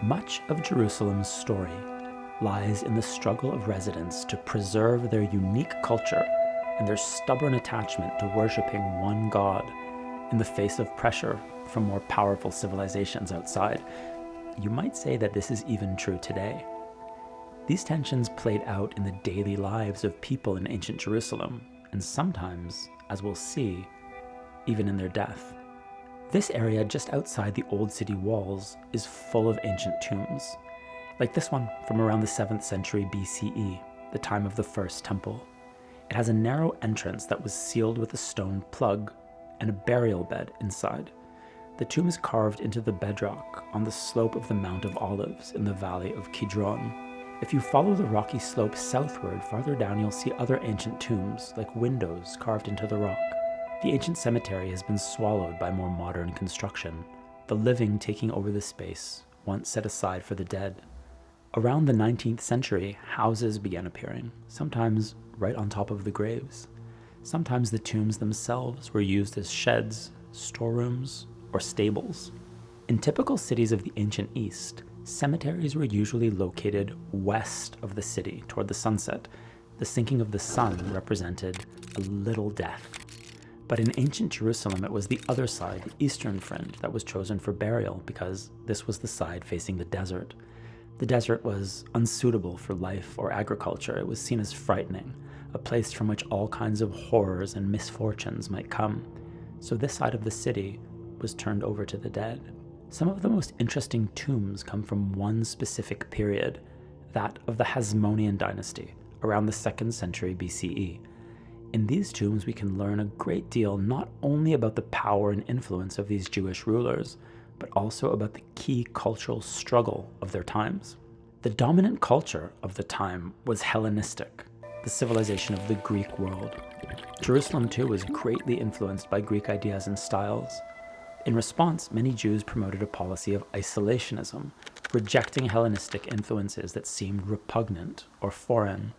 Much of Jerusalem's story lies in the struggle of residents to preserve their unique culture and their stubborn attachment to worshipping one God in the face of pressure from more powerful civilizations outside. You might say that this is even true today. These tensions played out in the daily lives of people in ancient Jerusalem, and sometimes, as we'll see, even in their death. This area just outside the old city walls is full of ancient tombs, like this one from around the 7th century BCE, the time of the first temple. It has a narrow entrance that was sealed with a stone plug and a burial bed inside. The tomb is carved into the bedrock on the slope of the Mount of Olives in the valley of Kidron. If you follow the rocky slope southward, farther down you'll see other ancient tombs, like windows carved into the rock. The ancient cemetery has been swallowed by more modern construction, the living taking over the space once set aside for the dead. Around the 19th century, houses began appearing, sometimes right on top of the graves. Sometimes the tombs themselves were used as sheds, storerooms, or stables. In typical cities of the ancient East, cemeteries were usually located west of the city toward the sunset. The sinking of the sun represented a little death. But in ancient Jerusalem, it was the other side, the eastern fringe, that was chosen for burial because this was the side facing the desert. The desert was unsuitable for life or agriculture. It was seen as frightening, a place from which all kinds of horrors and misfortunes might come. So this side of the city was turned over to the dead. Some of the most interesting tombs come from one specific period, that of the Hasmonean dynasty, around the 2nd century BCE. In these tombs, we can learn a great deal not only about the power and influence of these Jewish rulers, but also about the key cultural struggle of their times. The dominant culture of the time was Hellenistic, the civilization of the Greek world. Jerusalem, too, was greatly influenced by Greek ideas and styles. In response, many Jews promoted a policy of isolationism, rejecting Hellenistic influences that seemed repugnant or foreign.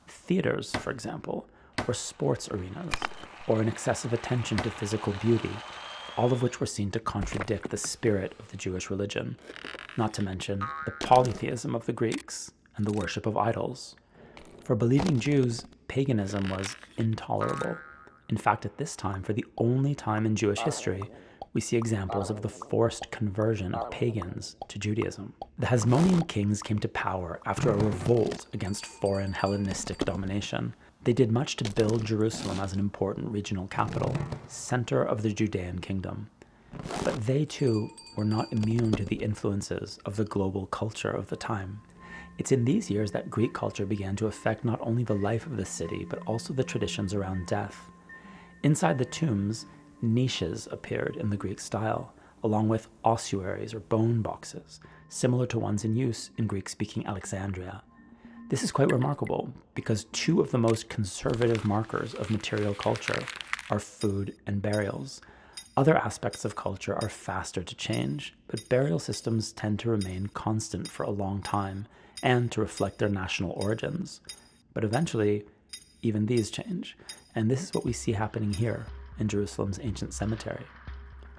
Theaters, for example, or sports arenas, or an excessive attention to physical beauty, all of which were seen to contradict the spirit of the Jewish religion, not to mention the polytheism of the Greeks and the worship of idols. For believing Jews, paganism was intolerable. In fact, at this time, for the only time in Jewish history, we see examples of the forced conversion of pagans to Judaism. The Hasmonean kings came to power after a revolt against foreign Hellenistic domination. They did much to build Jerusalem as an important regional capital, center of the Judean kingdom. But they too were not immune to the influences of the global culture of the time. It's in these years that Greek culture began to affect not only the life of the city, but also the traditions around death. Inside the tombs, niches appeared in the Greek style, along with ossuaries or bone boxes, similar to ones in use in Greek-speaking Alexandria. This is quite remarkable because two of the most conservative markers of material culture are food and burials. Other aspects of culture are faster to change, but burial systems tend to remain constant for a long time and to reflect their national origins. But eventually, even these change, and this is what we see happening here in Jerusalem's ancient cemetery.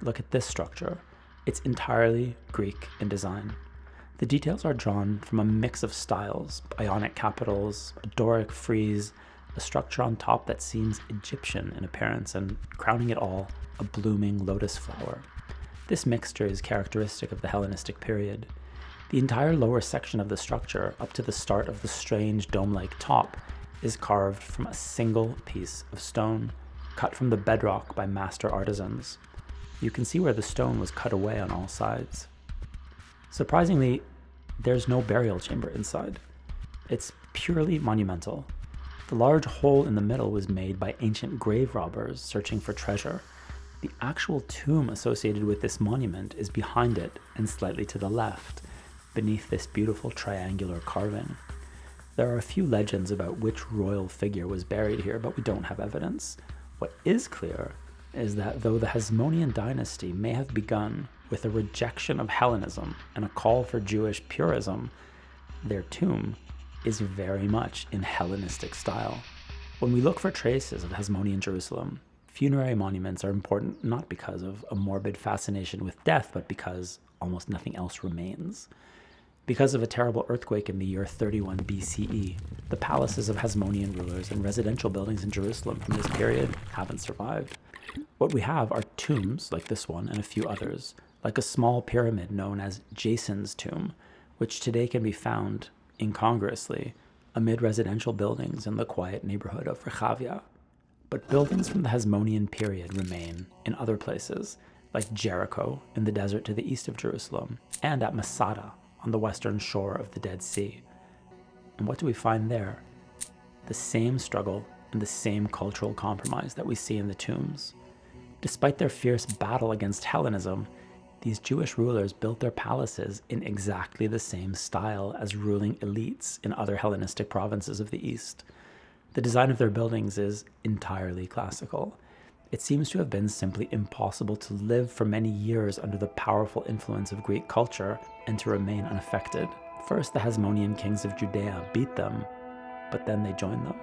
Look at this structure. It's entirely Greek in design. The details are drawn from a mix of styles, Ionic capitals, a Doric frieze, a structure on top that seems Egyptian in appearance, and crowning it all, a blooming lotus flower. This mixture is characteristic of the Hellenistic period. The entire lower section of the structure, up to the start of the strange dome-like top, is carved from a single piece of stone, cut from the bedrock by master artisans. You can see where the stone was cut away on all sides. Surprisingly, there's no burial chamber inside. It's purely monumental. The large hole in the middle was made by ancient grave robbers searching for treasure. The actual tomb associated with this monument is behind it and slightly to the left, beneath this beautiful triangular carving. There are a few legends about which royal figure was buried here, but we don't have evidence. What is clear is that though the Hasmonean dynasty may have begun with a rejection of Hellenism and a call for Jewish purism, their tomb is very much in Hellenistic style. When we look for traces of Hasmonean Jerusalem, funerary monuments are important not because of a morbid fascination with death, but because almost nothing else remains. Because of a terrible earthquake in the year 31 BCE, the palaces of Hasmonean rulers and residential buildings in Jerusalem from this period haven't survived. What we have are tombs like this one and a few others, like a small pyramid known as Jason's tomb, which today can be found incongruously amid residential buildings in the quiet neighborhood of Rechavia. But buildings from the Hasmonean period remain in other places, like Jericho in the desert to the east of Jerusalem, and at Masada on the western shore of the Dead Sea. And what do we find there? The same struggle and the same cultural compromise that we see in the tombs. Despite their fierce battle against Hellenism, these Jewish rulers built their palaces in exactly the same style as ruling elites in other Hellenistic provinces of the East. The design of their buildings is entirely classical. It seems to have been simply impossible to live for many years under the powerful influence of Greek culture and to remain unaffected. First, the Hasmonean kings of Judea beat them, but then they joined them.